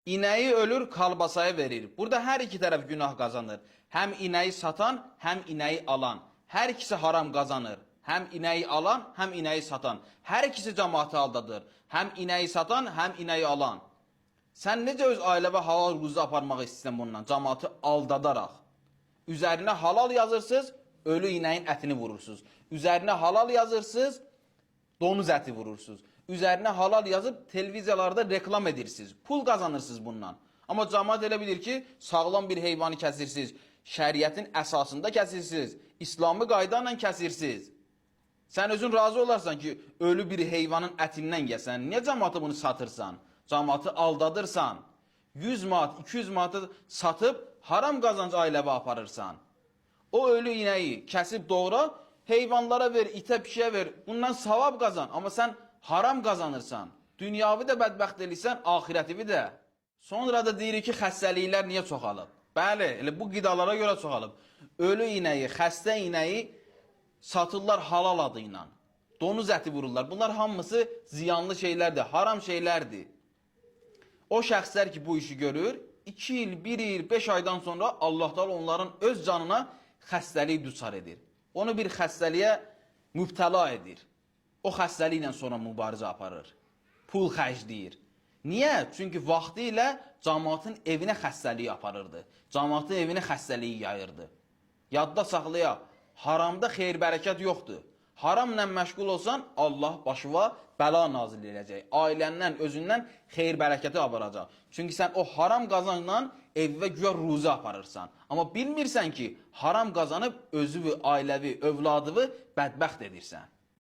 İneği ölür, kalbasaya verir. Burada her iki taraf günah kazanır. Hem ineği satan, hem ineği alan. Her ikisi haram kazanır. Hem ineği alan, hem ineği satan. Her ikisi cemaati aldadır. Hem ineği satan, hem ineği alan. Sən necə öz ailə və halal ruzu aparmaq istəyirsən bundan? Cemaati aldadaraq. Üzərinə halal yazırsınız, ölü ineğin ətini vurursunuz. Üzərinə halal yazırsınız, donuz əti vurursunuz. Üzərinə halal yazıb televiziyalarda reklam edirsiniz. Pul kazanırsınız bundan. Amma cəmaət elə bilir ki, sağlam bir heyvanı kəsirsiniz. Şəriətin əsasında kəsirsiniz. İslami qayda ilə kəsirsiniz. Sən özün razı olarsan ki, ölü bir heyvanın ətindən yesən. Niyə cəmaata bunu satırsan? Cəmaatı aldadırsan. 100 manat, 200 manatı satıb haram qazanc ailəvə aparırsan. O ölü ineği kəsib doğra, heyvanlara ver, itə pişiyə ver. Bundan savab qazan. Amma sən haram qazanırsan. Dünyavi də bədbəxt eləyirsən, ahirətivi də. Sonra da deyirik ki, xəstəliklər niyə çoxalıb? Bəli, elə bu qidalara görə çoxalıb. Ölü ineği, xəstə ineği satırlar halal adı ilə. Donuz əti vururlar. Bunlar hamısı ziyanlı şeylərdir, haram şeylərdir. O şəxslər ki, bu işi görür, 2 il, 1 il, 5 aydan sonra Allah Teala onların öz canına xəstəlik düçar edir. Onu bir xəstəliyə mübtəla edir. O xəstəliklə sonra mübarizə aparır. Pul xərcləyir. Niyə? Çünki vaxtı ilə cəmaatın evinə xəstəliyi aparırdı. Cəmaatın evinə xəstəliyi yayırdı. Yadda saxlayaq, haramda xeyir-bərəkət yoxdur. Haramla məşğul olsan, Allah başına bəla nazil edəcək. Ailəndən, özündən xeyir-bərəkəti aparacaq. Çünki sən o haram qazanla evə güya ruzi aparırsan. Amma bilmirsən ki, haram qazanıb özü, ailəvi, övladını bədbəxt edirsən.